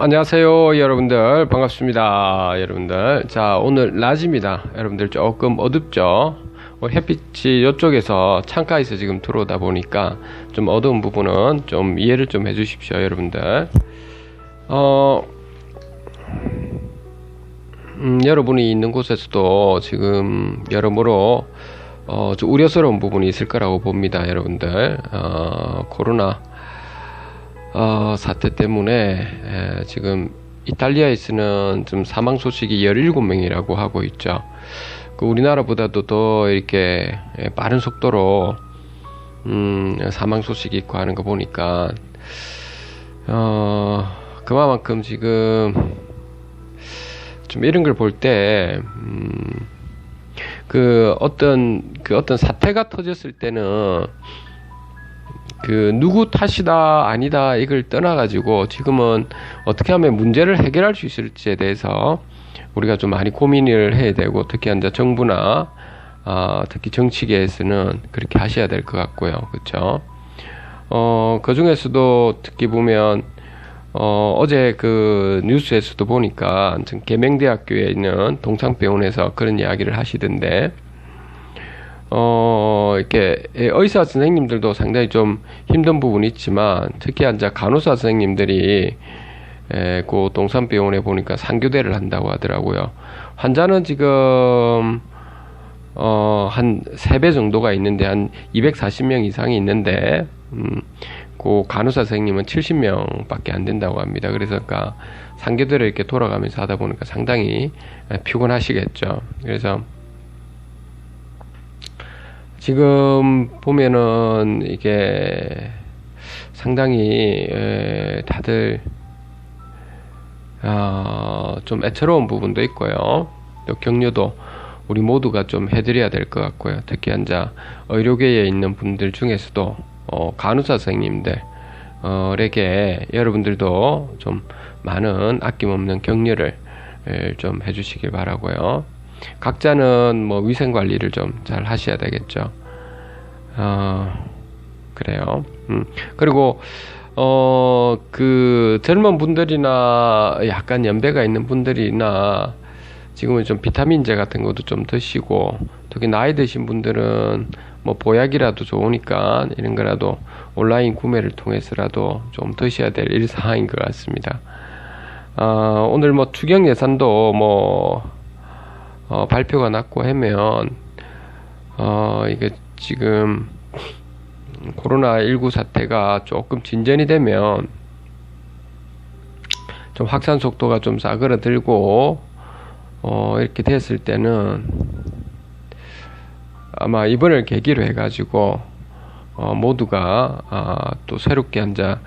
안녕하세요 여러분들, 반갑습니다 여러분들. 자, 오늘 낮입니다 여러분들. 조금 어둡죠. 햇빛이 이쪽에서 창가에서 지금 들어오다 보니까 좀 어두운 부분은 좀 이해를 좀 해주십시오 여러분들. 여러분이 있는 곳에서도 지금 여러모로 좀 우려스러운 부분이 있을 거라고 봅니다 여러분들. 코로나 사태 때문에 지금 이탈리아에서는 좀 사망 소식이 17명이라고 하고 있죠. 그 우리나라보다도 더 이렇게 빠른 속도로 사망 소식이 있고 하는 거 보니까 그만큼 지금 좀 이런 걸 볼 때 어떤 사태가 터졌을 때는 누구 탓이다 아니다 이걸 떠나가지고 지금은 어떻게 하면 문제를 해결할 수 있을지에 대해서 우리가 좀 많이 고민을 해야 되고, 특히 이제 정부나 특히 정치계에서는 그렇게 하셔야 될 것 같고요. 그렇죠? 그 중에서도 특히 보면 어제 그 뉴스에서도 보니까 계명대학교에 있는 동창병원에서 그런 이야기를 하시던데, 이렇게 의사 선생님들도 상당히 좀 힘든 부분이 있지만, 특히 이제 간호사 선생님들이 그 동산병원에 보니까 상교대를 한다고 하더라고요. 환자는 지금 한 3배 정도가 있는데 한 240명 이상이 있는데 그 간호사 선생님은 70명 밖에 안 된다고 합니다. 그래서 그러니까 상교대를 이렇게 돌아가면서 하다 보니까 상당히 피곤하시겠죠. 그래서 지금 보면은 이게 상당히 다들 좀 애처로운 부분도 있고요. 또 격려도 우리 모두가 좀 해드려야 될 것 같고요. 특히 이제 의료계에 있는 분들 중에서도 간호사 선생님들에게 여러분들도 좀 많은 아낌없는 격려를 좀 해주시길 바라고요. 각자는 뭐 위생 관리를 좀 잘 하셔야 되겠죠. 그래요. 그리고 그 젊은 분들이나 약간 연배가 있는 분들이나 지금은 좀 비타민제 같은 것도 좀 드시고, 특히 나이 드신 분들은 뭐 보약이라도 좋으니까 이런 거라도 온라인 구매를 통해서라도 좀 드셔야 될 일사항인 것 같습니다. 오늘 뭐 추경 예산도 뭐 발표가 났고 하면 이게 지금 코로나19 사태가 조금 진전이 되면 좀 확산 속도가 좀 싸그러들고 이렇게 됐을 때는 아마 이번을 계기로 해가지고 모두가 또 새롭게 앉아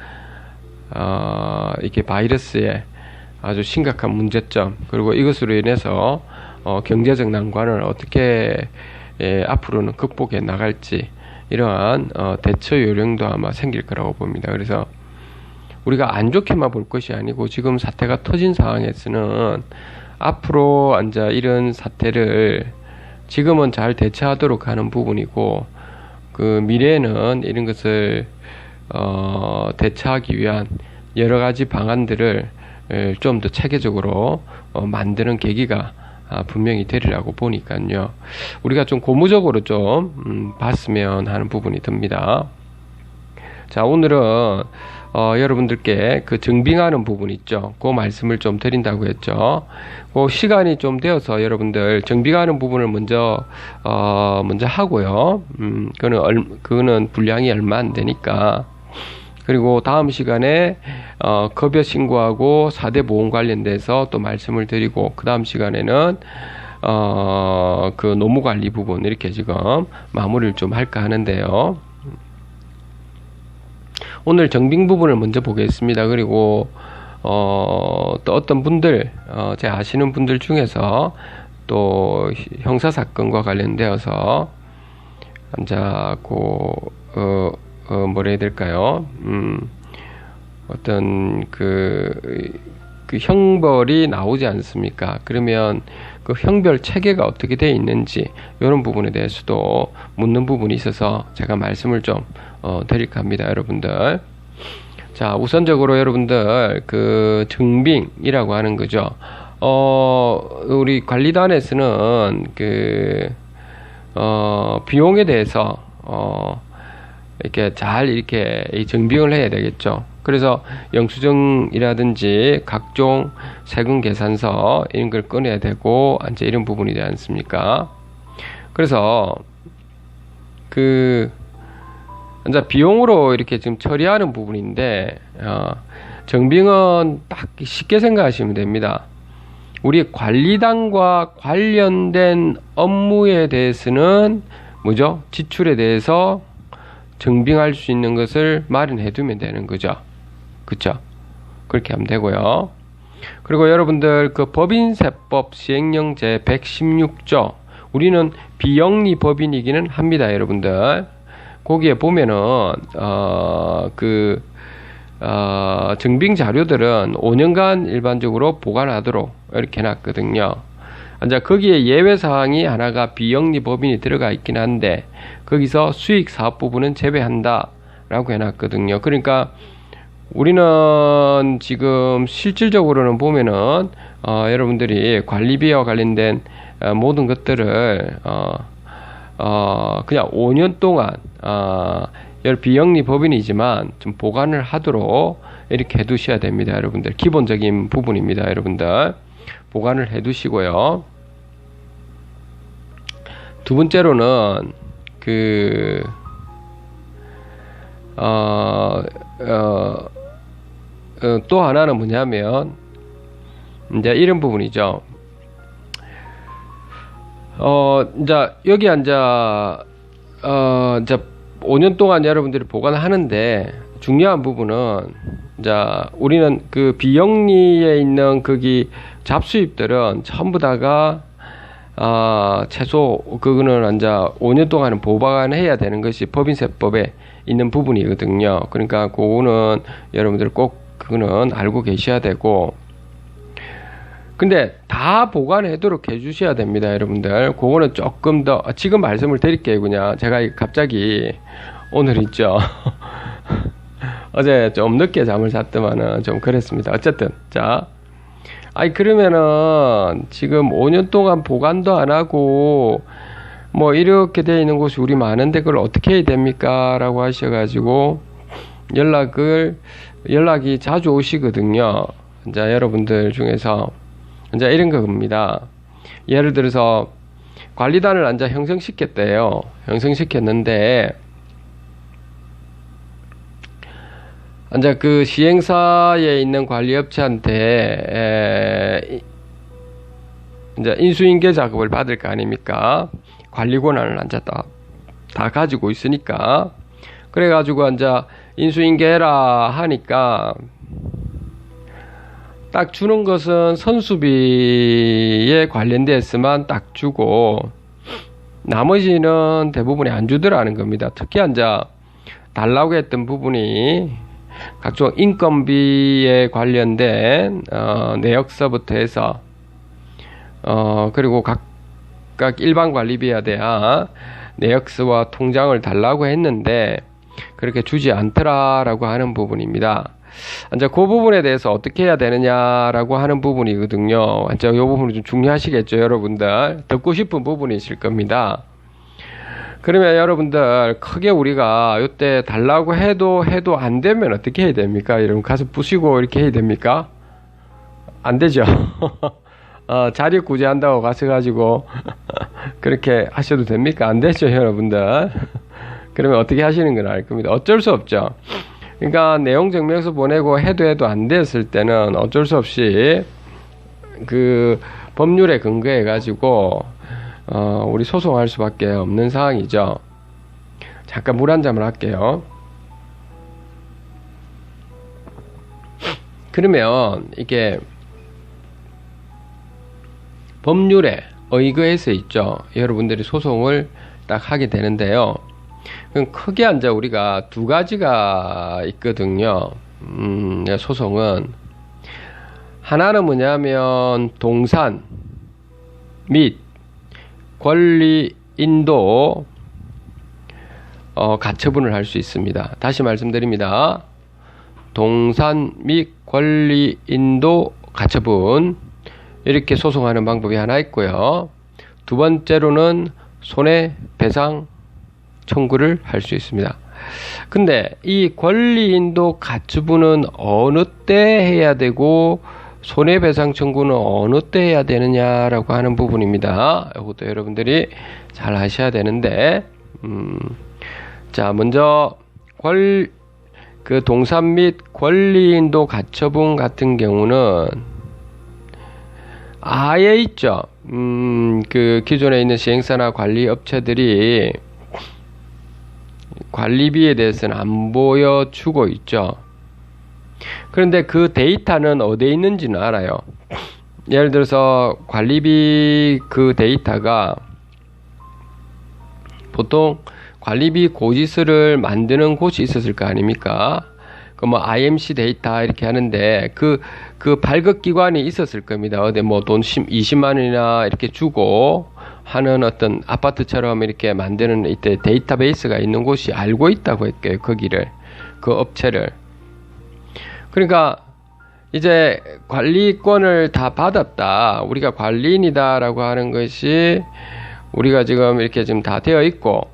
이게 바이러스의 아주 심각한 문제점, 그리고 이것으로 인해서 경제적 난관을 어떻게 앞으로는 극복해 나갈지, 이러한 대처 요령도 아마 생길 거라고 봅니다. 그래서 우리가 안 좋게만 볼 것이 아니고, 지금 사태가 터진 상황에서는 앞으로 이런 사태를 지금은 잘 대처하도록 하는 부분이고, 그 미래에는 이런 것을 대처하기 위한 여러 가지 방안들을 좀 더 체계적으로 만드는 계기가 분명히 되리라고 보니까요. 우리가 좀 고무적으로 좀 봤으면 하는 부분이 듭니다. 자, 오늘은 여러분들께 그 증빙하는 부분 있죠. 그 말씀을 좀 드린다고 했죠. 그 시간이 좀 되어서 여러분들 증빙하는 부분을 먼저 하고요. 그거는 분량이 얼마 안 되니까. 그리고 다음 시간에 급여 신고하고 4대 보험 관련돼서 또 말씀을 드리고, 그 다음 시간에는 그 노무 관리 부분 이렇게 지금 마무리를 좀 할까 하는데요. 오늘 정빙 부분을 먼저 보겠습니다. 그리고 또 어떤 분들, 제가 아시는 분들 중에서 또 형사사건과 관련되어서 뭐라 해야 될까요? 어떤 그 형벌이 나오지 않습니까? 그러면 그 형별 체계가 어떻게 되어 있는지, 이런 부분에 대해서도 묻는 부분이 있어서 제가 말씀을 좀 드릴까 합니다, 여러분들. 자, 우선적으로 여러분들 그 증빙이라고 하는 거죠. 우리 관리단에서는 비용에 대해서 이렇게 잘 이렇게 증빙을 해야 되겠죠. 그래서 영수증이라든지 각종 세금 계산서 이런 걸 꺼내야 되고 이제 이런 부분이지 않습니까? 그래서 이제 비용으로 이렇게 지금 처리하는 부분인데 증빙은 딱 쉽게 생각하시면 됩니다. 우리 관리단과 관련된 업무에 대해서는 뭐죠? 지출에 대해서 증빙할 수 있는 것을 마련해 두면 되는 거죠. 그쵸? 그렇게 하면 되고요. 그리고 여러분들 그 법인세법 시행령 제 116조 우리는 비영리 법인이기는 합니다, 여러분들. 거기에 보면은 증빙 자료들은 5년간 일반적으로 보관하도록 이렇게 해놨거든요. 이제 거기에 예외 사항이 하나가 비영리 법인이 들어가 있긴 한데 거기서 수익 사업 부분은 제외한다 라고 해놨거든요. 그러니까 우리는 지금 실질적으로는 보면은 여러분들이 관리비와 관련된 모든 것들을 그냥 5년 동안 비영리 법인이지만 좀 보관을 하도록 이렇게 해두셔야 됩니다, 여러분들. 기본적인 부분입니다, 여러분들. 보관을 해두시고요. 두 번째로는 또 하나는 뭐냐면 이제 이런 부분이죠. 이제 여기 이제 5년 동안 여러분들이 보관하는데 중요한 부분은 이제 우리는 그 비영리에 있는 거기 잡수입들은 전부 다가 최소 그거는 이제 5년 동안은 보관해야 되는 것이 법인세법에 있는 부분이거든요. 그러니까 그거는 여러분들 꼭 그거는 알고 계셔야 되고, 근데 다 보관하도록 해주셔야 됩니다, 여러분들. 그거는 조금 더 지금 말씀을 드릴게요. 그냥 제가 갑자기 오늘 있죠. 어제 좀 늦게 잠을 잤더만은 좀 그랬습니다. 어쨌든 자, 그러면은 지금 5년 동안 보관도 안 하고 뭐 이렇게 되어 있는 곳이 우리 많은데 그걸 어떻게 해야 됩니까? 라고 하셔가지고 연락이 자주 오시거든요. 이제 여러분들 중에서 이제 이런 겁니다. 예를 들어서 관리단을 이제 형성시켰대요. 형성시켰는데 이제 그 시행사에 있는 관리업체한테 이제 인수인계 작업을 받을 거 아닙니까? 관리 권한을 이제 다 가지고 있으니까. 그래가지고 이제 인수인계해라 하니까 딱 주는 것은 선수비에 관련돼서만 딱 주고 나머지는 대부분이 안 주더라는 겁니다. 특히 이제 달라고 했던 부분이 각종 인건비에 관련된 내역서부터 해서 그리고 각각 일반 관리비에 대한 내역서와 통장을 달라고 했는데 그렇게 주지 않더라라고 하는 부분입니다. 이제 그 부분에 대해서 어떻게 해야 되느냐라고 하는 부분이거든요. 이제 이 부분이 좀 중요하시겠죠, 여러분들. 듣고 싶은 부분이실 겁니다. 그러면 여러분들 크게 우리가 이때 달라고 해도 안 되면 어떻게 해야 됩니까? 이러면 가서 부시고 이렇게 해야 됩니까? 안 되죠. 자리 구제한다고 가서 가지고 그렇게 하셔도 됩니까? 안 되죠, 여러분들. 그러면 어떻게 하시는 건 알 겁니다. 어쩔 수 없죠. 그러니까 내용 증명서 보내고 해도 안 됐을 때는 어쩔 수 없이 그 법률에 근거해 가지고 우리 소송할 수밖에 없는 상황이죠. 잠깐 물 한 잔을 할게요. 그러면 이게 법률에 의거해서 있죠. 여러분들이 소송을 딱 하게 되는데요. 그럼 크게 이제 우리가 두 가지가 있거든요. 소송은 하나는 뭐냐면 동산 및 권리 인도 가처분을 할 수 있습니다. 다시 말씀드립니다. 동산 및 권리인도 가처분 이렇게 소송하는 방법이 하나 있고요. 두 번째로는 손해배상 청구를 할 수 있습니다. 근데 이 권리인도 가처분은 어느 때 해야 되고 손해배상 청구는 어느 때 해야 되느냐라고 하는 부분입니다. 이것도 여러분들이 잘 아셔야 되는데, 자, 먼저 그 동산 및 권리인도 가처분 같은 경우는 아예 있죠. 그 기존에 있는 시행사나 관리 업체들이 관리비에 대해서는 안 보여주고 있죠. 그런데 그 데이터는 어디에 있는지는 알아요. 예를 들어서 관리비 그 데이터가 보통 관리비 고지서를 만드는 곳이 있었을 거 아닙니까? 그 뭐 IMC 데이터 이렇게 하는데 그 발급 기관이 있었을 겁니다. 어디 뭐 돈 20만 원이나 이렇게 주고 하는 어떤 아파트처럼 이렇게 만드는 이때 데이터베이스가 있는 곳이 알고 있다고 했게요. 거기를, 그 업체를. 그러니까 이제 관리권을 다 받았다, 우리가 관리인이다라고 하는 것이 우리가 지금 이렇게 지금 다 되어 있고,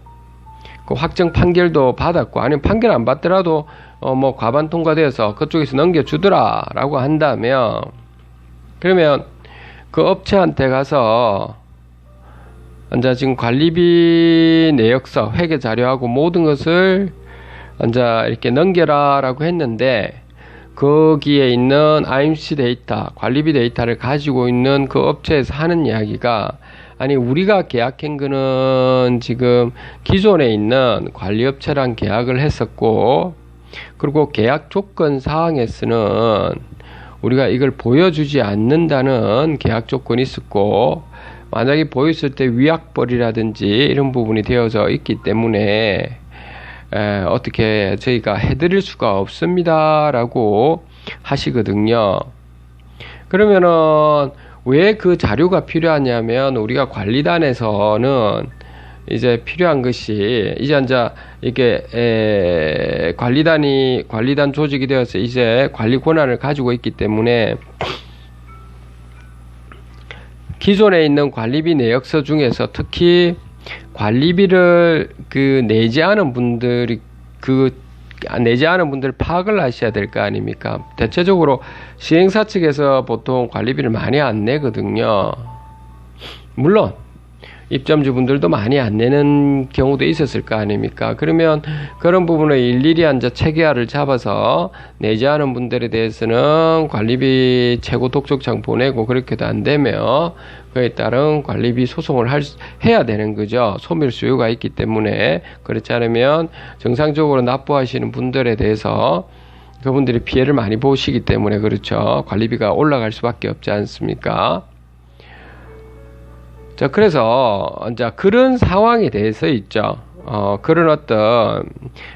그 확정 판결도 받았고, 아니면 판결 안 받더라도 뭐 과반 통과되어서 그쪽에서 넘겨주더라 라고 한다면, 그러면 그 업체한테 가서 이제 지금 관리비 내역서, 회계 자료하고 모든 것을 이제 이렇게 넘겨라 라고 했는데, 거기에 있는 IMC 데이터, 관리비 데이터를 가지고 있는 그 업체에서 하는 이야기가, 아니 우리가 계약한 거는 지금 기존에 있는 관리업체랑 계약을 했었고, 그리고 계약 조건 사항에서는 우리가 이걸 보여주지 않는다는 계약 조건이 있었고, 만약에 보였을 때 위약벌이라든지 이런 부분이 되어져 있기 때문에 어떻게 저희가 해드릴 수가 없습니다 라고 하시거든요. 그러면은 왜 그 자료가 필요하냐면, 우리가 관리단에서는 이제 필요한 것이, 이제 이게 관리단 조직이 되어서 이제 관리 권한을 가지고 있기 때문에 기존에 있는 관리비 내역서 중에서 특히 관리비를 내지 않은 분들이 내지 않은 분들 파악을 하셔야 될 거 아닙니까? 대체적으로 시행사 측에서 보통 관리비를 많이 안 내거든요. 물론 입점주분들도 많이 안 내는 경우도 있었을 거 아닙니까? 그러면 그런 부분을 일일이 체계화를 잡아서 내지 않은 분들에 대해서는 관리비 최고 독촉장 보내고, 그렇게도 안 되면 그에 따른 관리비 소송을 해야 되는 거죠. 소멸 수요가 있기 때문에. 그렇지 않으면 정상적으로 납부하시는 분들에 대해서 그분들이 피해를 많이 보시기 때문에, 그렇죠. 관리비가 올라갈 수밖에 없지 않습니까? 자, 그래서 이제 그런 상황에 대해서 있죠. 그런 어떤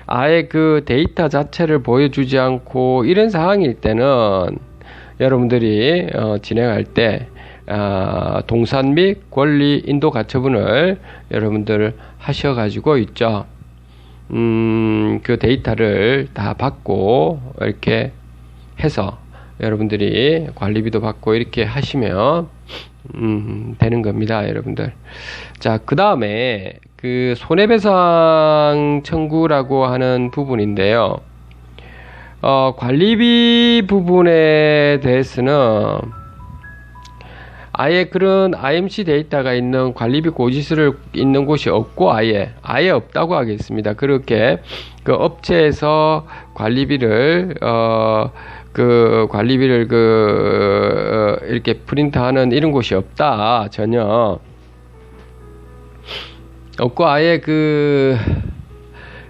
아예 그 데이터 자체를 보여주지 않고 이런 상황일 때는 여러분들이 진행할 때 동산 및 권리 인도 가처분을 여러분들 하셔가지고 있죠. 그 데이터를 다 받고 이렇게 해서 여러분들이 관리비도 받고 이렇게 하시면 되는 겁니다, 여러분들. 자, 그 다음에 그 손해배상 청구라고 하는 부분인데요. 관리비 부분에 대해서는 아예 그런 IMC 데이터가 있는 관리비 고지서를 있는 곳이 없고, 아예 없다고 하겠습니다. 그렇게 그 업체에서 관리비를 이렇게 프린트하는 이런 곳이 없다. 전혀 없고, 아예 그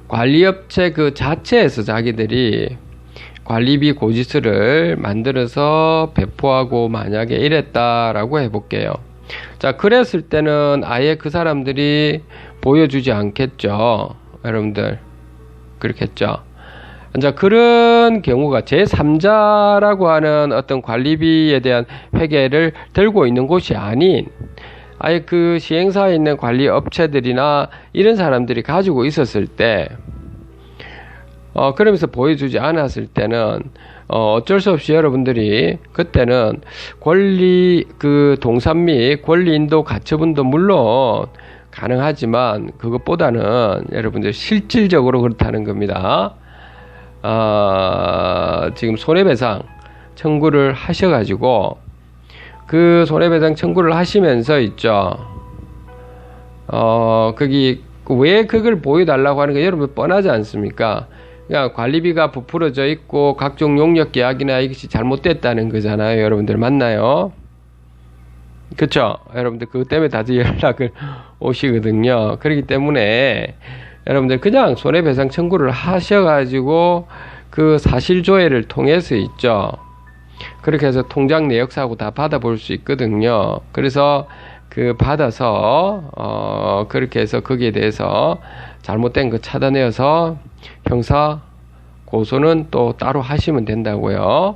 관리업체 그 자체에서 자기들이 관리비 고지서를 만들어서 배포하고 만약에 이랬다라고 해볼게요. 자, 그랬을 때는 아예 그 사람들이 보여주지 않겠죠. 여러분들, 그렇겠죠. 이제 그런 경우가 제3자라고 하는 어떤 관리비에 대한 회계를 들고 있는 곳이 아닌, 아예 그 시행사에 있는 관리 업체들이나 이런 사람들이 가지고 있었을 때, 그러면서 보여주지 않았을 때는 어쩔 수 없이 여러분들이 그때는 그 동산 및 권리 인도 가처분도 물론 가능하지만 그것보다는 여러분들 실질적으로 그렇다는 겁니다. 지금 손해배상 청구를 하셔가지고 그 손해배상 청구를 하시면서 있죠. 거기 왜 그걸 보여달라고 하는 게 여러분 뻔하지 않습니까? 그냥 관리비가 부풀어져 있고 각종 용역 계약이나 이것이 잘못됐다는 거잖아요. 여러분들 맞나요? 그쵸? 여러분들 그것 때문에 다들 연락을 오시거든요. 그렇기 때문에 여러분들 그냥 손해배상 청구를 하셔가지고 그 사실조회를 통해서 있죠. 그렇게 해서 통장 내역사하고 다 받아볼 수 있거든요. 그래서 그 받아서 그렇게 해서 거기에 대해서 잘못된 거 찾아내어서 형사 고소는 또 따로 하시면 된다고요.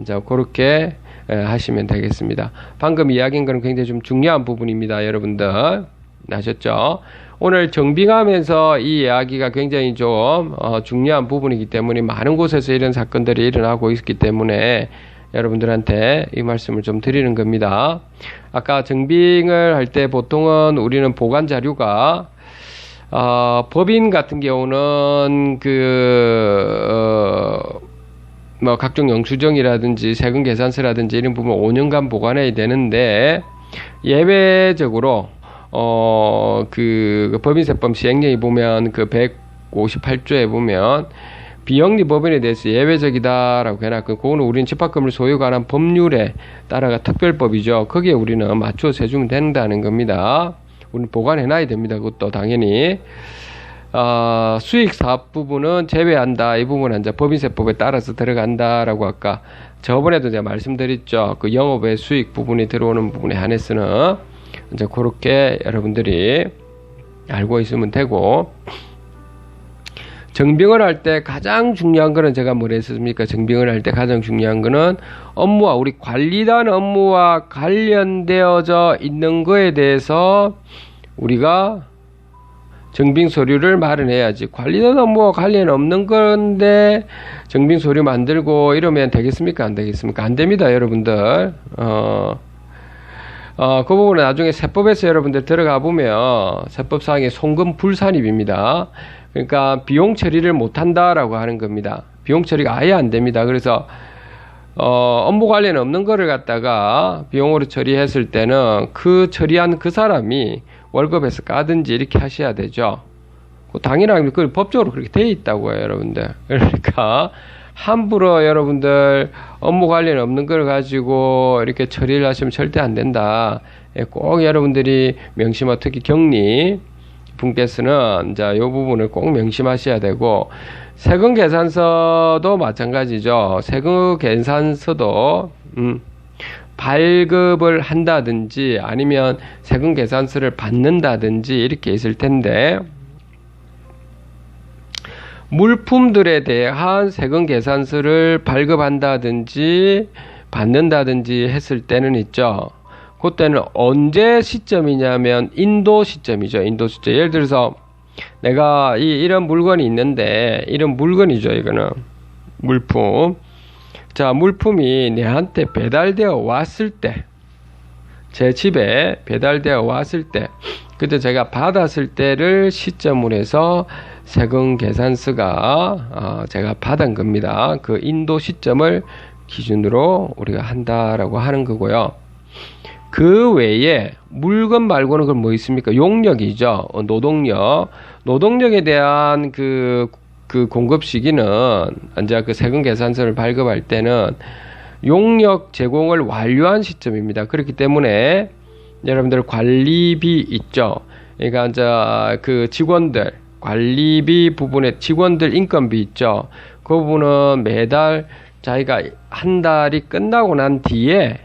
이제 그렇게 하시면 되겠습니다. 방금 이야기한 거는 굉장히 좀 중요한 부분입니다. 여러분들 아셨죠? 오늘 정빙하면서 이 이야기가 굉장히 좀 중요한 부분이기 때문에 많은 곳에서 이런 사건들이 일어나고 있기 때문에 여러분들한테 이 말씀을 좀 드리는 겁니다. 아까 정빙을 할 때 보통은 우리는 보관 자료가 법인 같은 경우는 뭐 각종 영수증이라든지 세금 계산서라든지 이런 부분 5년간 보관해야 되는데 예외적으로 그 법인세법 시행령에 보면 그 158조에 보면 비영리 법인에 대해서 예외적이다라고 해놨고, 그거는 우리는 집합금을 소유 관한 법률에 따라가 특별법이죠. 거기에 우리는 맞춰서 해주면 된다는 겁니다. 우리는 보관해놔야 됩니다. 그것도 당연히. 수익 사업 부분은 제외한다. 이 부분은 이제 법인세법에 따라서 들어간다라고 아까 저번에도 제가 말씀드렸죠. 그 영업의 수익 부분이 들어오는 부분에 한해서는 이제 그렇게 여러분들이 알고 있으면 되고, 정빙을 할 때 가장 중요한 거는 제가 뭐라 했습니까? 정빙을 할 때 가장 중요한 거는 업무와 우리 관리단 업무와 관련되어져 있는 거에 대해서 우리가 정빙 서류를 마련해야지. 관리단 업무와 관련 없는 건데 정빙 서류 만들고 이러면 되겠습니까? 안 되겠습니까? 안 됩니다, 여러분들. 그 부분은 나중에 세법에서 여러분들 들어가 보면 세법상의 송금 불산입입니다. 그러니까 비용 처리를 못한다라고 하는 겁니다. 비용 처리가 아예 안 됩니다. 그래서 업무 관련 없는 거를 갖다가 비용으로 처리했을 때는 그 처리한 그 사람이 월급에서 까든지 이렇게 하셔야 되죠. 당연하게 그 법적으로 그렇게 돼 있다고요, 여러분들. 그러니까 함부로 여러분들 업무 관련 없는 걸 가지고 이렇게 처리를 하시면 절대 안 된다. 꼭 여러분들이 명심하, 특히 경리 분께서는 이제 이 부분을 꼭 명심하셔야 되고, 세금 계산서도 마찬가지죠. 세금 계산서도 발급을 한다든지 아니면 세금 계산서를 받는다든지 이렇게 있을 텐데, 물품들에 대한 세금 계산서를 발급한다든지 받는다든지 했을 때는 있죠. 그때는 언제 시점이냐면 인도 시점이죠. 인도 시점. 예를 들어서 내가 이런 물건이 있는데, 이런 물건이죠. 이거는 물품. 자, 물품이 내한테 배달되어 왔을 때, 제 집에 배달되어 왔을 때, 그때 제가 받았을 때를 시점으로 해서 세금 계산서가 제가 받은 겁니다. 그 인도 시점을 기준으로 우리가 한다라고 하는 거고요. 그 외에 물건 말고는 그럼 뭐 있습니까? 용역이죠. 노동력. 노동력에 대한 그 공급 시기는 이제 그 세금 계산서를 발급할 때는 용역 제공을 완료한 시점입니다. 그렇기 때문에 여러분들 관리비 있죠. 그러니까 이제 그 직원들 관리비 부분에 직원들 인건비 있죠. 그 부분은 매달 자기가 한 달이 끝나고 난 뒤에,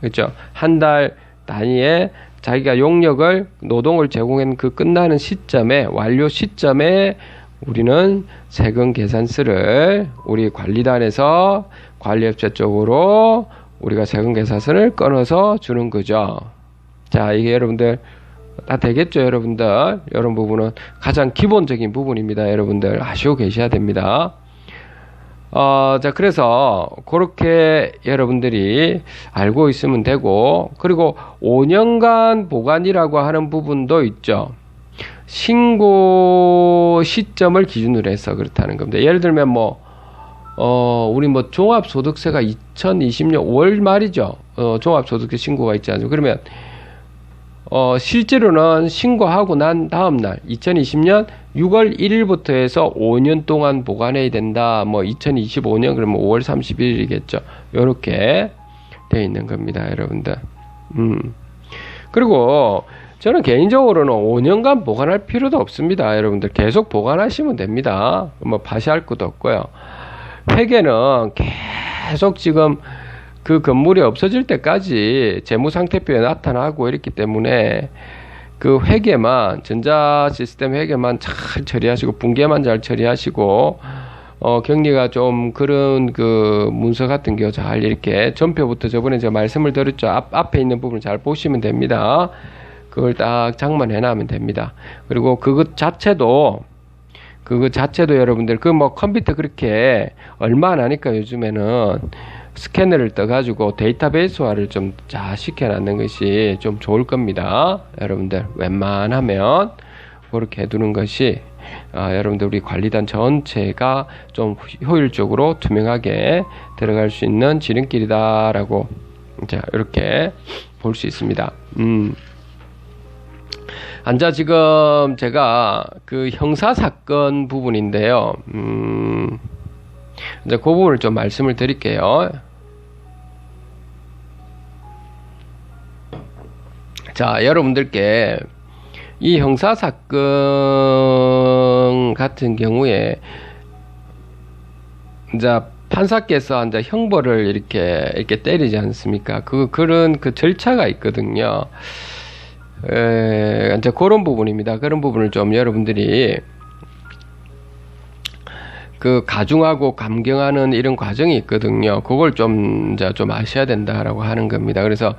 그렇죠, 한 달 단위에 자기가 용역을 노동을 제공한 그 끝나는 시점에, 완료 시점에 우리는 세금 계산서를 우리 관리단에서 관리업체 쪽으로 우리가 세금 계산서를 끊어서 주는 거죠. 자, 이게 여러분들 다 되겠죠, 여러분들. 이런 부분은 가장 기본적인 부분입니다. 여러분들 아시고 계셔야 됩니다. 자, 그래서 그렇게 여러분들이 알고 있으면 되고, 그리고 5년간 보관이라고 하는 부분도 있죠. 신고 시점을 기준으로 해서 그렇다는 겁니다. 예를 들면 우리 종합소득세가 2020년 5월 말이죠. 종합소득세 신고가 있지 않죠. 그러면 실제로는 신고하고 난 다음날 2020년 6월 1일부터 해서 5년 동안 보관해야 된다. 2025년 그러면 5월 31일이겠죠. 요렇게 되어 있는 겁니다, 여러분들. 그리고 저는 개인적으로는 5년간 보관할 필요도 없습니다. 여러분들 계속 보관하시면 됩니다. 파시할 것도 없고요. 회계는 계속 지금 그 건물이 없어질 때까지 재무상태표에 나타나고 이렇기 때문에 그 회계만, 전자 시스템 회계만 잘 처리하시고, 붕괴만 잘 처리하시고, 격리가 좀 그런 그 문서 같은 경우 잘 이렇게 전표부터 저번에 제가 말씀을 드렸죠. 앞에 있는 부분을 잘 보시면 됩니다. 그걸 딱 장만해 놔면 됩니다. 그리고 그것 자체도 여러분들 컴퓨터 그렇게 얼마 안 하니까 요즘에는 스캐너를 떠가지고 데이터베이스화를 좀 잘 시켜놨는 것이 좀 좋을 겁니다. 여러분들 웬만하면 그렇게 해두는 것이 여러분들 우리 관리단 전체가 좀 효율적으로 투명하게 들어갈 수 있는 지름길이다라고 이렇게 볼 수 있습니다. 지금 제가 그 형사사건 부분인데요. 이제 그 부분을 좀 말씀을 드릴게요. 자, 여러분들께 이 형사사건 같은 경우에 이제 판사께서 이제 형벌을 이렇게 때리지 않습니까? 그런 절차가 있거든요. 이제 그런 부분입니다. 그런 부분을 좀 여러분들이 가중하고 감경하는 이런 과정이 있거든요. 그걸 좀 아셔야 된다라고 하는 겁니다. 그래서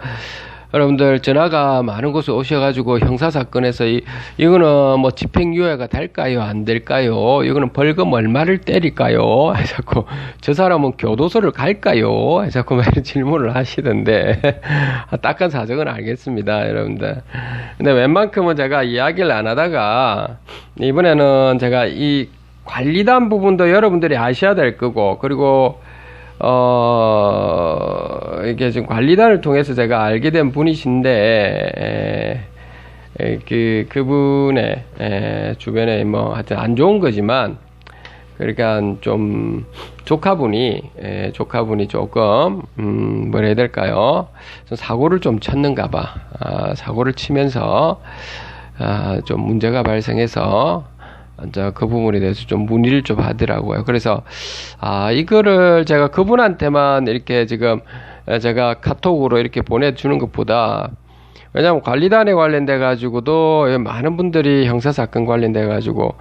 여러분들 전화가 많은 곳에 오셔가지고 형사사건에서 이거는 집행유예가 될까요? 안 될까요? 이거는 벌금 얼마를 때릴까요? 자꾸 저 사람은 교도소를 갈까요? 자꾸 이런 질문을 하시던데 딱한 사정은 알겠습니다, 여러분들. 근데 웬만큼은 제가 이야기를 안 하다가 이번에는 제가 이 관리단 부분도 여러분들이 아셔야 될 거고, 그리고 이게 지금 관리단을 통해서 제가 알게 된 분이신데, 그분의 주변에 하여튼 안 좋은 거지만, 그러니까 좀 조카분이 조금 뭐라 해야 될까요? 사고를 좀 쳤는가 봐. 사고를 치면서 좀 문제가 발생해서 이제 그 부분에 대해서 좀 문의를 좀 하더라고요. 그래서 이거를 제가 그분한테만 이렇게 지금 제가 카톡으로 이렇게 보내주는 것보다, 왜냐하면 관리단에 관련돼 가지고도 많은 분들이 형사사건 관련돼 가지고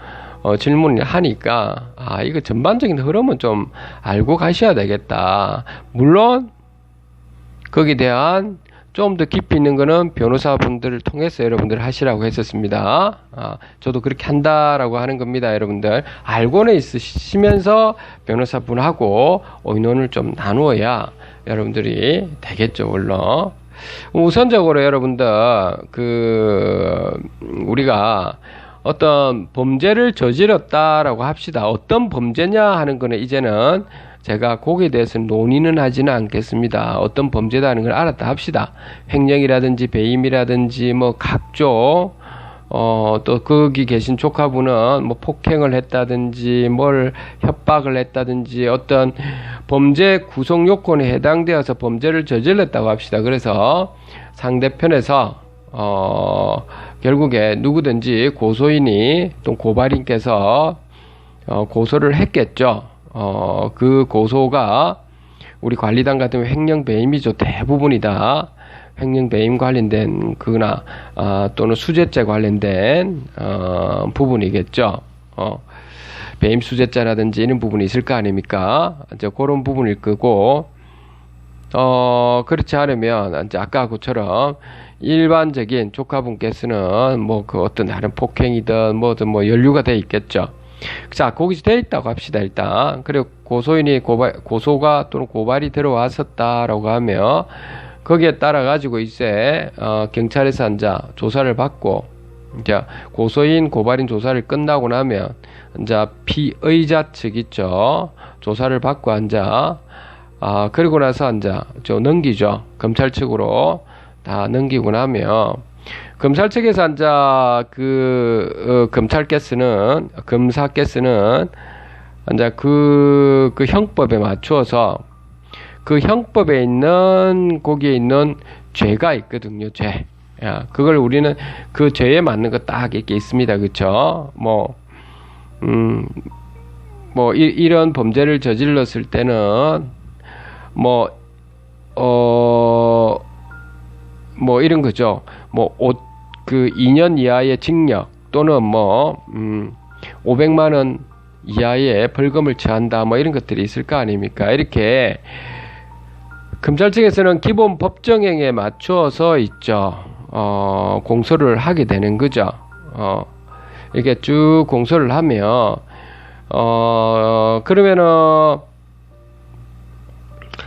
질문을 하니까 이거 전반적인 흐름은 좀 알고 가셔야 되겠다. 물론 거기에 대한 좀 더 깊이 있는 거는 변호사분들을 통해서 여러분들 하시라고 했었습니다. 저도 그렇게 한다라고 하는 겁니다. 여러분들 알고는 있으시면서 변호사분하고 의논을 좀 나누어야 여러분들이 되겠죠, 물론. 우선적으로 여러분들 우리가 어떤 범죄를 저질렀다라고 합시다. 어떤 범죄냐 하는 거는 이제는 제가 거기에 대해서 논의는 하지는 않겠습니다. 어떤 범죄다는 걸 알았다 합시다. 횡령이라든지 배임이라든지 각종 또 거기 계신 조카분은 폭행을 했다든지 협박을 했다든지 어떤 범죄 구성 요건에 해당되어서 범죄를 저질렀다고 합시다. 그래서 상대편에서 결국에 누구든지 고소인이 또 고발인께서 고소를 했겠죠. 그 고소가 우리 관리단 같은 횡령 배임이죠. 대부분이다. 횡령 배임 관련된 거나 또는 수재죄 관련된 부분이겠죠. 배임 수재죄라든지 이런 부분이 있을 거 아닙니까? 이제 그런 부분일 거고, 그렇지 않으면 이제 아까 그처럼 일반적인 조카분께서는 뭐 그 어떤 다른 폭행이든 뭐든 뭐 연루가 돼 있겠죠. 자, 거기서 돼 있다고 합시다, 일단. 그리고 고소가 또는 고발이 들어왔었다라고 하면, 거기에 따라 가지고 이제, 경찰에서 이제 조사를 받고, 이제 고소인, 고발인 조사를 끝나고 나면, 이제 피의자 측 있죠. 조사를 받고 이제, 그리고 나서 이제 넘기죠. 검찰 측으로 다 넘기고 나면, 검찰 측에서 이제 검사께서는 이제 그 형법에 맞추어서 그 형법에 있는 거기에 있는 죄가 있거든요. 죄. 야, 그걸 우리는 그 죄에 맞는 거 딱 이렇게 있습니다. 그쵸? 이런 범죄를 저질렀을 때는 이런 거죠. 2년 이하의 징역 또는 500만 원 이하의 벌금을 처한다. 이런 것들이 있을 거 아닙니까? 이렇게 검찰 측에서는 기본 법정형에 맞추어서 있죠. 공소를 하게 되는 거죠. 이렇게 쭉 공소를 하면 그러면은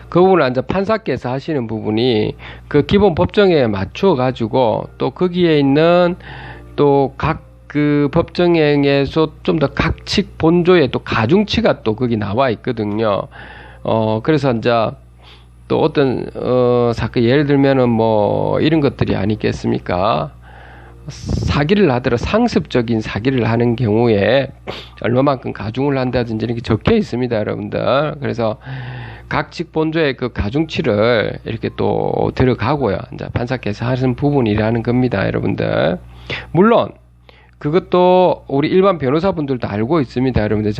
그 부분을 이제 판사께서 하시는 부분이 그 기본 법정에 맞춰 가지고 또 거기에 있는 또 각 그 법정행에서 좀 더 각칙 본조의 또 가중치가 또 거기 나와 있거든요. 그래서 이제 또 어떤 사건 예를 들면은 이런 것들이 아니겠습니까? 사기를 하더라도 상습적인 사기를 하는 경우에 얼마만큼 가중을 한다든지 이렇게 적혀 있습니다, 여러분들. 그래서 각칙 본조의 그 가중치를 이렇게 또 들어가고요. 이제 판사께서 하시는 부분이라는 겁니다, 여러분들. 물론 그것도 우리 일반 변호사분들도 알고 있습니다, 여러분들.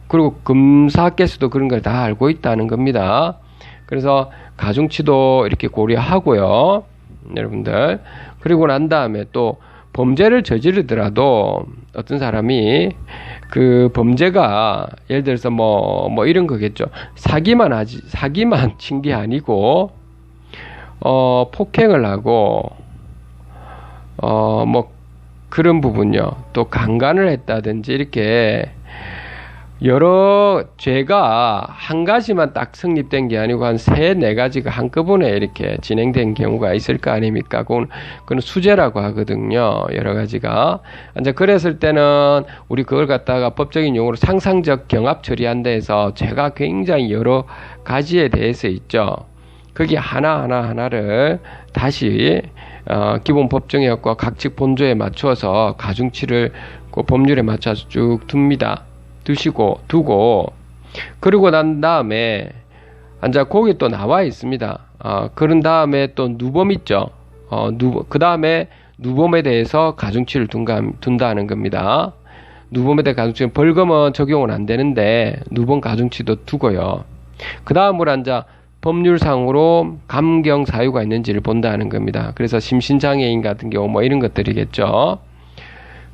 그리고 검사께서도 그런 걸 다 알고 있다는 겁니다. 그래서 가중치도 이렇게 고려하고요, 여러분들. 그리고 난 다음에 또 범죄를 저지르더라도 어떤 사람이 그 범죄가 예를 들어서 이런 거겠죠. 사기만 친 게 아니고 폭행을 하고 그런 부분요. 또 강간을 했다든지 이렇게 여러 죄가 한 가지만 딱 성립된 게 아니고 한 3-4가지가 한꺼번에 이렇게 진행된 경우가 있을 거 아닙니까? 그건 수재라고 하거든요. 여러 가지가. 이제 그랬을 때는 우리 그걸 갖다가 법적인 용어로 상상적 경합 처리한다 해서 죄가 굉장히 여러 가지에 대해서 있죠. 거기 하나를 다시 기본 법정형과 각칙 본조에 맞추어서 가중치를 그 법률에 맞춰서 쭉 두고 그러고 난 다음에 이제 거기 또 나와 있습니다. 그런 다음에 또 누범 있죠. 그 다음에 누범에 대해서 가중치를 둔다는 겁니다. 누범에 대해 가중치는 벌금은 적용은 안 되는데 누범 가중치도 두고요. 그 다음으로 이제 법률상으로 감경 사유가 있는지를 본다는 겁니다. 그래서 심신장애인 같은 경우 이런 것들이겠죠.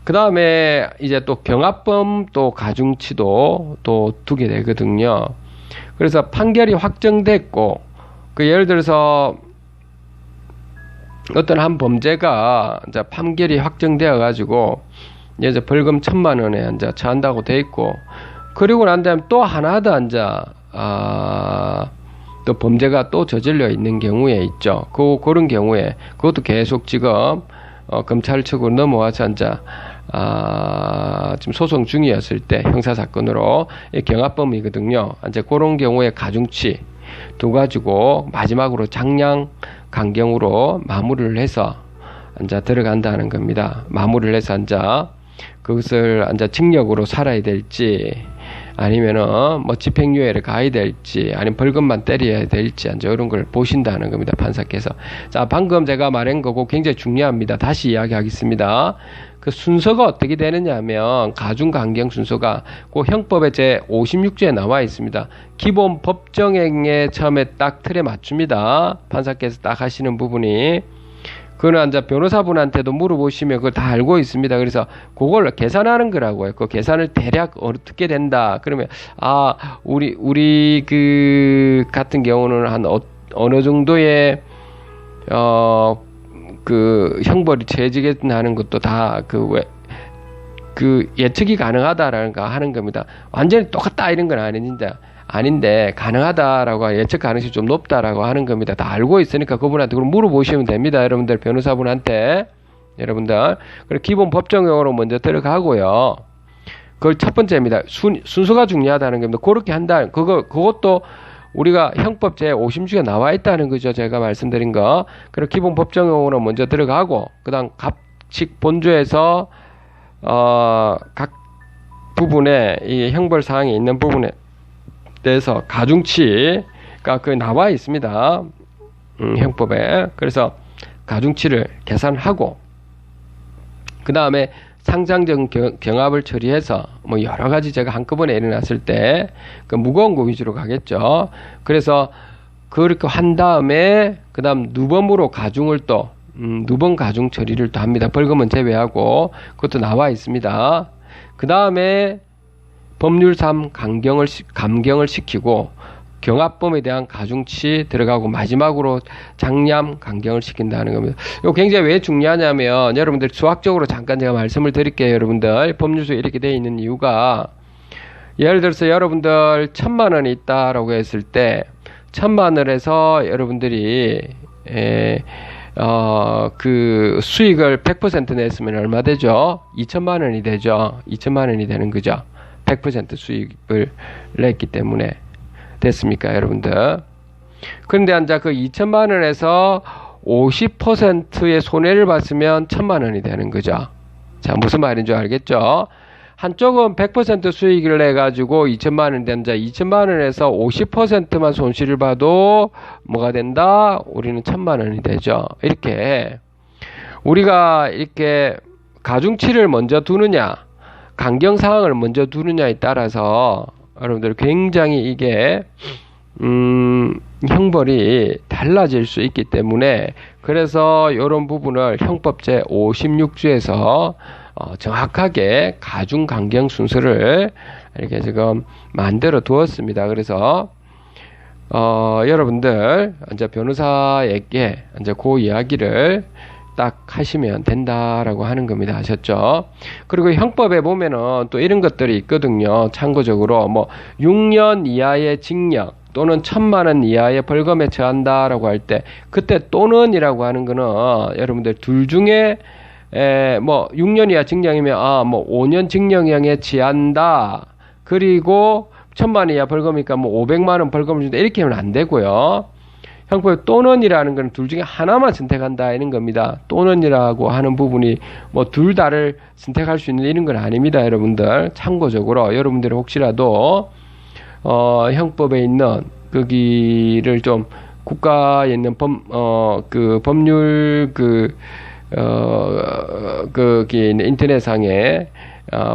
그 다음에 이제 또 경합범 또 가중치도 또 두게 되거든요. 그래서 판결이 확정됐고, 예를 들어서 어떤 한 범죄가 이제 판결이 확정되어 가지고 이제 벌금 1,000만 원에 이제 처한다고 돼 있고, 그리고 난 다음에 또 하나 더 이제 또 범죄가 또 저질러 있는 경우에 있죠. 그런 경우에 그것도 계속 지금 검찰 측으로 넘어와서 이제 지금 소송 중이었을 때 형사사건으로 경합범이거든요. 이제 그런 경우에 가중치 두 가지고 마지막으로 장량 강경으로 마무리를 해서 이제 들어간다는 겁니다. 마무리를 해서 이제 그것을 이제 징역으로 살아야 될지 아니면은 집행유예를 가야 될지 아니면 벌금만 때려야 될지 이제 이런 걸 보신다는 겁니다, 판사께서. 자, 방금 제가 말한 거고 굉장히 중요합니다. 다시 이야기하겠습니다. 그 순서가 어떻게 되느냐 하면 가중 강경 순서가 그 형법의 제 56조에 나와 있습니다. 기본 법정행에 처음에 딱 틀에 맞춥니다. 판사께서 딱 하시는 부분이. 그거는 이제 변호사분한테도 물어보시면 그걸 다 알고 있습니다. 그래서 그걸 계산하는 거라고요. 그 계산을 대략 어떻게 된다. 그러면 우리 그 같은 경우는 어느 정도의 그 형벌이 처해지겠다는 것도 다 그 예측이 가능하다라는 거 하는 겁니다. 완전히 똑같다 이런 건 아닌데 가능하다라고 예측 가능성이 좀 높다라고 하는 겁니다. 다 알고 있으니까 그분한테 그럼 물어보시면 됩니다. 여러분들 변호사분한테 여러분들 그리고 기본 법정용어로 먼저 들어가고요. 그걸 첫 번째입니다. 순서가 중요하다는 겁니다. 그렇게 한다. 그것도 우리가 형법 제50조에 나와 있다는 거죠. 제가 말씀드린 거. 그리고 기본 법정용어로 먼저 들어가고 그다음 갑칙 본조에서 각 부분에 이 형벌 사항이 있는 부분에 대해서 가중치가 그 나와 있습니다. 형법에. 그래서 가중치를 계산하고 그 다음에 상장적 경합을 처리해서 뭐 여러 가지 제가 한꺼번에 일어났을 때 그 무거운 거 위주로 가겠죠. 그래서 그렇게 한 다음에 그 다음 누범으로 가중을 또 누범 가중 처리를 또 합니다. 벌금은 제외하고 그것도 나와 있습니다. 그 다음에 법률 3 감경을 시키고 경합범에 대한 가중치 들어가고 마지막으로 장량 감경을 시킨다는 겁니다. 이거 굉장히 왜 중요하냐면 여러분들 수학적으로 잠깐 제가 말씀을 드릴게요. 여러분들 법률서에 이렇게 되어 있는 이유가 예를 들어서 여러분들 1,000만 원이 있다라고 했을 때 1,000만 원에서 여러분들이 그 수익을 100% 냈으면 얼마 되죠? 2,000만 원이 되죠. 2,000만 원이 되는 거죠. 100% 수익을 냈기 때문에 됐습니까, 여러분들? 그런데 이제 그 2,000만 원에서 50%의 손해를 봤으면 1,000만 원이 되는 거죠. 자, 무슨 말인 줄 알겠죠? 한쪽은 100% 수익을 내가지고 2,000만 원이 된다. 2,000만 원에서 50%만 손실을 봐도 뭐가 된다? 우리는 1,000만 원이 되죠. 이렇게 우리가 이렇게 가중치를 먼저 두느냐, 강경사항을 먼저 두느냐에 따라서 여러분들 굉장히 이게 형벌이 달라질 수 있기 때문에 그래서 이런 부분을 형법 제56조에서 정확하게 가중 강경 순서를 이렇게 지금 만들어 두었습니다. 그래서 여러분들 이제 변호사에게 이제 그 이야기를 딱 하시면 된다라고 하는 겁니다. 아셨죠? 그리고 형법에 보면은 또 이런 것들이 있거든요. 참고적으로 뭐 6년 이하의 징역 또는 1,000만 원 이하의 벌금에 처한다라고 할 때 그때 또는이라고 하는 거는 여러분들 둘 중에 뭐 6년 이하 징역이면 뭐 5년 징역형에 처한다. 그리고 1,000만 원 이하 벌금이니까 뭐 500만 원 벌금을 준다. 이렇게 하면 안 되고요. 형법에 또는이라는 건 둘 중에 하나만 선택한다 이런 겁니다. 또는이라고 하는 부분이 뭐 둘 다를 선택할 수 있는 이런 건 아닙니다. 여러분들 참고적으로 여러분들이 혹시라도 형법에 있는 거기를 좀 국가에 있는 법률 거기 인터넷상에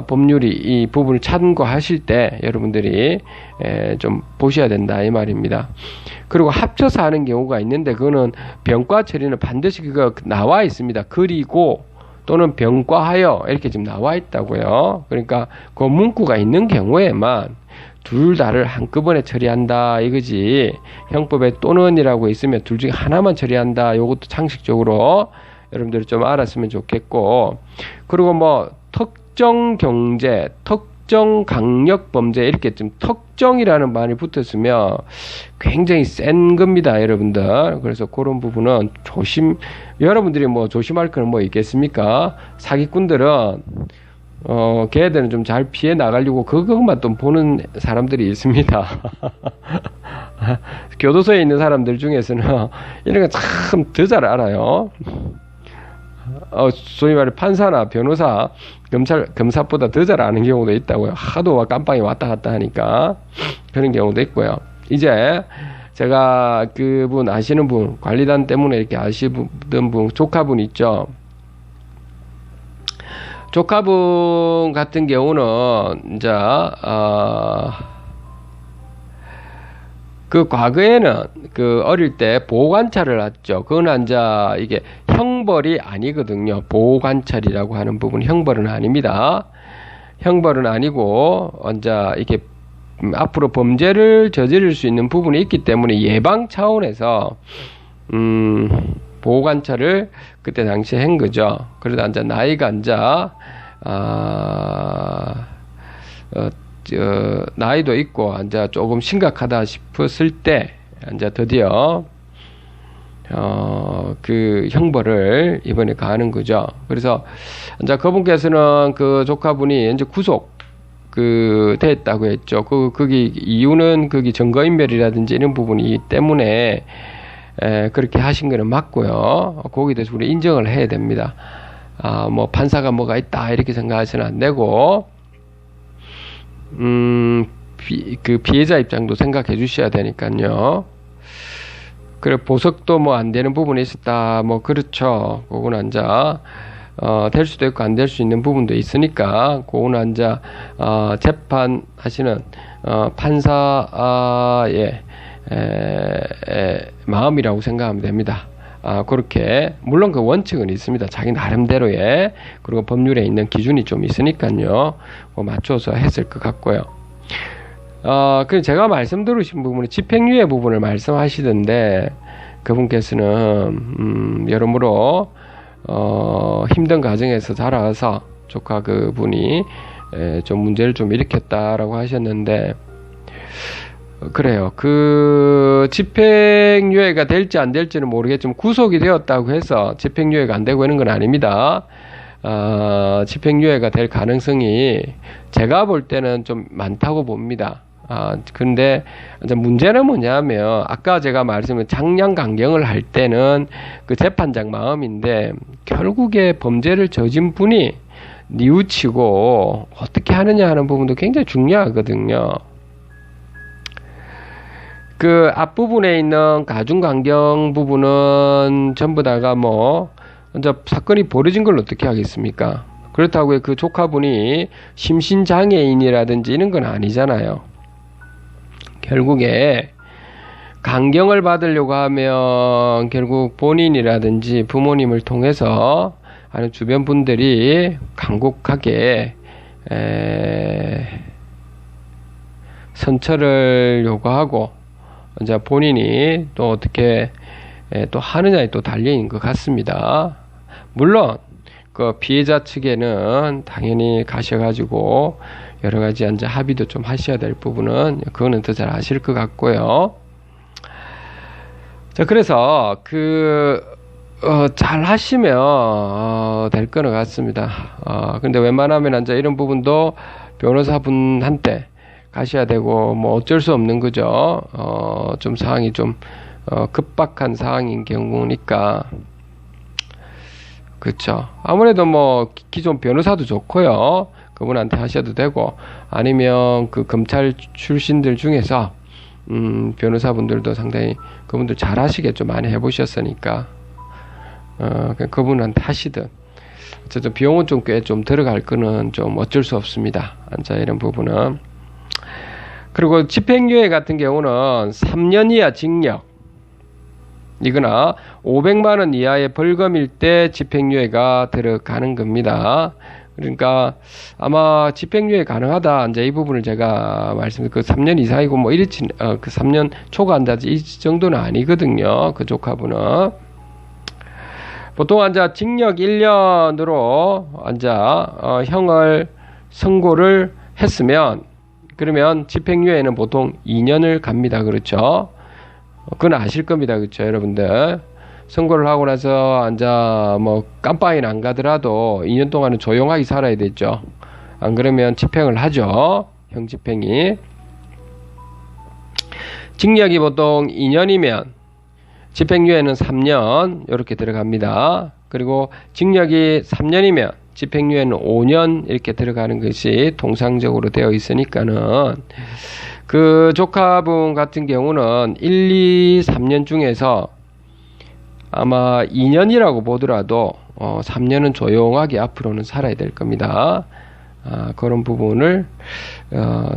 법률이 이 부분을 참고하실 때 여러분들이 좀 보셔야 된다 이 말입니다. 그리고 합쳐서 하는 경우가 있는데 그거는 병과 처리는 반드시 그거 나와 있습니다. 그리고 또는 병과하여 이렇게 지금 나와 있다고요. 그러니까 그 문구가 있는 경우에만 둘 다를 한꺼번에 처리한다 이거지. 형법에 또는이라고 있으면 둘 중에 하나만 처리한다. 이것도 상식적으로 여러분들이 좀 알았으면 좋겠고, 그리고 뭐 특정 경제, 특정 강력 범죄 이렇게 좀 특정이라는 말이 붙었으면 굉장히 센 겁니다, 여러분들. 그래서 그런 부분은 여러분들이 뭐 조심할 건 뭐 있겠습니까? 사기꾼들은 걔들은 좀 잘 피해 나가려고 그것만 또 보는 사람들이 있습니다. 교도소에 있는 사람들 중에서는 이런 거 참 더 잘 알아요. 소위 말해 판사나 변호사, 검사보다 더 잘 아는 경우도 있다고요. 하도 깜빵이 왔다 갔다 하니까 그런 경우도 있고요. 이제 제가 그분 아시는 분, 관리단 때문에 이렇게 아시던 분, 조카분 있죠. 조카분 같은 경우는 이제 그 과거에는 그 어릴 때 보호관찰을 했죠. 그건 이제 이게 형벌이 아니거든요. 보호관찰이라고 하는 부분 형벌은 아닙니다. 형벌은 아니고 이제 이게 앞으로 범죄를 저지를 수 있는 부분이 있기 때문에 예방 차원에서 보호관찰을 그때 당시에 한 거죠. 그러다 이제 나이가 이제 나이도 있고 이제 조금 심각하다 싶었을 때 이제 드디어 그 형벌을 이번에 가하는 거죠. 그래서 이제 그분께서는 그 조카분이 이제 구속 됐다고 했죠. 거기 이유는 거기 증거인멸이라든지 이런 부분이기 때문에 그렇게 하신 거는 맞고요. 거기에 대해서 우리 인정을 해야 됩니다. 뭐 판사가 뭐가 있다 이렇게 생각하시는 안 되고 그 피해자 입장도 생각해 주셔야 되니까요. 그래 보석도 뭐 안 되는 부분이 있었다. 뭐 그렇죠. 그거는 이제 될 수도 있고 안 될 수 있는 부분도 있으니까 그거는 이제 재판하시는 판사의 마음이라고 생각하면 됩니다. 그렇게 물론 그 원칙은 있습니다. 자기 나름대로의 그리고 법률에 있는 기준이 좀 있으니까요. 맞춰서 했을 것 같고요. 그 제가 말씀 들으신 부분은 집행유예 부분을 말씀하시던데 그분께서는 여러모로 힘든 가정에서 자라서 조카 그분이 좀 문제를 좀 일으켰다라고 하셨는데 그래요. 그 집행유예가 될지 안 될지는 모르겠지만 구속이 되었다고 해서 집행유예가 안 되고 있는 건 아닙니다. 집행유예가 될 가능성이 제가 볼 때는 좀 많다고 봅니다. 근데 이제 문제는 뭐냐면 아까 제가 말씀드린 장량 강경을 할 때는 그 재판장 마음인데 결국에 범죄를 저진 분이 뉘우치고 어떻게 하느냐 하는 부분도 굉장히 중요하거든요. 그 앞부분에 있는 가중강경 부분은 전부 다가 뭐 이제 사건이 벌어진 걸 어떻게 하겠습니까? 그렇다고 그 조카분이 심신장애인이라든지 이런 건 아니잖아요. 결국에 강경을 받으려고 하면 결국 본인이라든지 부모님을 통해서 아니면 주변 분들이 간곡하게 선처를 요구하고 이제 본인이 또 어떻게 또 하느냐에 또 달려있는 것 같습니다. 물론 그 피해자 측에는 당연히 가셔가지고 여러 가지 이제 합의도 좀 하셔야 될 부분은 그거는 더 잘 아실 것 같고요. 자, 그래서 잘 하시면 될 거는 같습니다. 근데 웬만하면 이제 이런 부분도 변호사분한테 가셔야 되고 뭐 어쩔 수 없는 거죠. 좀 상황이 좀 급박한 상황인 경우니까. 그렇죠. 아무래도 뭐 기존 변호사도 좋고요. 그분한테 하셔도 되고 아니면 그 검찰 출신들 중에서 변호사분들도 상당히 그분들 잘 하시겠죠. 많이 해보셨으니까 그분한테 하시든 어쨌든 비용은 좀 꽤 좀 들어갈 거는 좀 어쩔 수 없습니다. 자, 이런 부분은. 그리고 집행유예 같은 경우는 3년 이하 징역 이거나 500만 원 이하의 벌금일 때 집행유예가 들어가는 겁니다. 그러니까 아마 집행유예 가능하다. 이제 이 부분을 제가 그 3년 이상이고 뭐 이렇지 그 3년 초과한다지 이 정도는 아니거든요. 그 조카분은 보통 이제 징역 1년으로 이제 형을 선고를 했으면 그러면 집행유예는 보통 2년을 갑니다. 그렇죠? 그건 아실 겁니다. 그렇죠, 여러분들? 선고를 하고 나서 이제 뭐 깜빵이는 안 가더라도 2년 동안은 조용하게 살아야 되죠. 안 그러면 집행을 하죠. 형 집행이. 징역이 보통 2년이면 집행유예는 3년 이렇게 들어갑니다. 그리고 징역이 3년이면 집행유예는 5년 이렇게 들어가는 것이 통상적으로 되어 있으니까는 그 조카분 같은 경우는 1, 2, 3년 중에서 아마 2년이라고 보더라도 3년은 조용하게 앞으로는 살아야 될 겁니다. 그런 부분을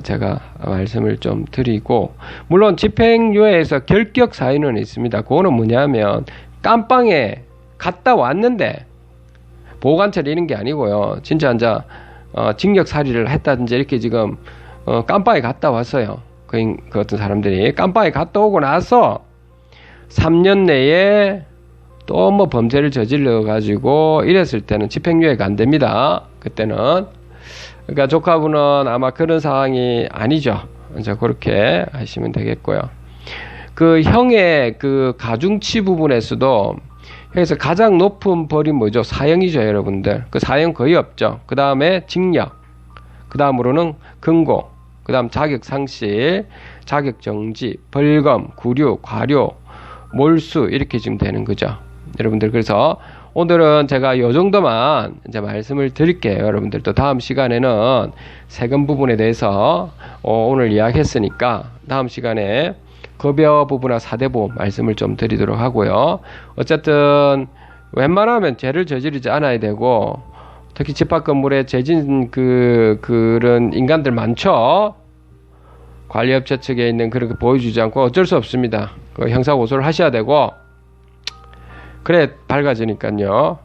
제가 말씀을 좀 드리고 물론 집행유예에서 결격 사유는 있습니다. 그거는 뭐냐면 깜빵에 갔다 왔는데 보호관찰 이런 게 아니고요. 진짜 이제 징역살이를 했다든지 이렇게 지금 깜빵에 갔다 왔어요. 그 어떤 사람들이 깜빵에 갔다 오고 나서 3년 내에 또 뭐 범죄를 저질러 가지고 이랬을 때는 집행유예가 안 됩니다. 그때는. 그러니까 조카분은 아마 그런 상황이 아니죠. 이제 그렇게 하시면 되겠고요. 그 형의 그 가중치 부분에서도 여기서 가장 높은 벌이 뭐죠? 사형이죠, 여러분들. 그 사형 거의 없죠. 그 다음에 징역, 그 다음으로는 금고, 그 다음 자격 상실, 자격 정지, 벌금, 구류, 과료, 몰수 이렇게 지금 되는 거죠. 여러분들, 그래서 오늘은 제가 요 정도만 이제 말씀을 드릴게요. 여러분들 또 다음 시간에는 세금 부분에 대해서 오늘 이야기했으니까 다음 시간에 급여 부분이나 사대보험 말씀을 좀 드리도록 하고요. 어쨌든 웬만하면 죄를 저지르지 않아야 되고, 특히 집합 건물에 재진 그런 인간들 많죠. 관리업체 측에 있는 그런 거 보여주지 않고 어쩔 수 없습니다. 형사 고소를 하셔야 되고, 그래 밝아지니까요.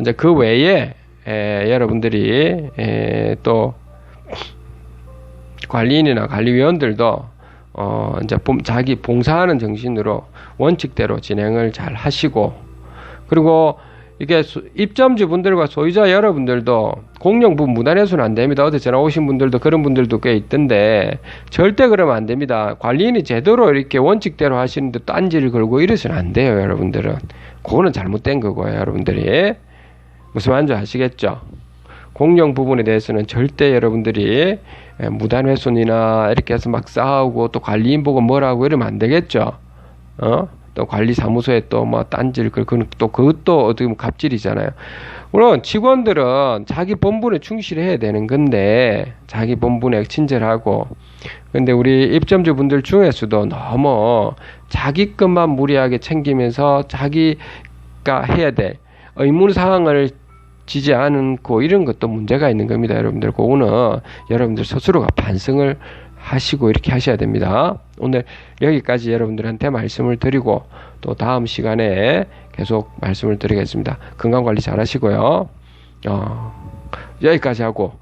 이제 그 외에 여러분들이 또 관리인이나 관리위원들도 이제 자기 봉사하는 정신으로 원칙대로 진행을 잘 하시고, 그리고 이게 입점주 분들과 소유자 여러분들도 공용부 무단회수는 안 됩니다. 어제 전화 오신 분들도 그런 분들도 꽤 있던데 절대 그러면 안 됩니다. 관리인이 제대로 이렇게 원칙대로 하시는데 딴지를 걸고 이러시면 안 돼요, 여러분들은. 그거는 잘못된 거고요, 여러분들이. 무슨 말인지 아시겠죠? 공용 부분에 대해서는 절대 여러분들이 무단훼손이나 이렇게 해서 막 싸우고 또 관리인 보고 뭐라고 이러면 안 되겠죠? 또 관리사무소에 또 뭐 딴질, 또 그것도 어떻게 보면 갑질이잖아요. 물론 직원들은 자기 본분에 충실해야 되는 건데, 자기 본분에 친절하고, 근데 우리 입점주 분들 중에서도 너무 자기 것만 무리하게 챙기면서 자기가 해야 될 의무사항을 지지 않고 이런 것도 문제가 있는 겁니다, 여러분들. 그거는 여러분들 스스로가 반성을 하시고 이렇게 하셔야 됩니다. 오늘 여기까지 여러분들한테 말씀을 드리고 또 다음 시간에 계속 말씀을 드리겠습니다. 건강관리 잘 하시고요. 여기까지 하고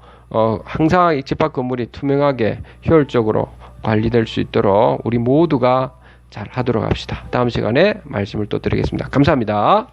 항상 이 집합 건물이 투명하게 효율적으로 관리될 수 있도록 우리 모두가 잘 하도록 합시다. 다음 시간에 말씀을 또 드리겠습니다. 감사합니다.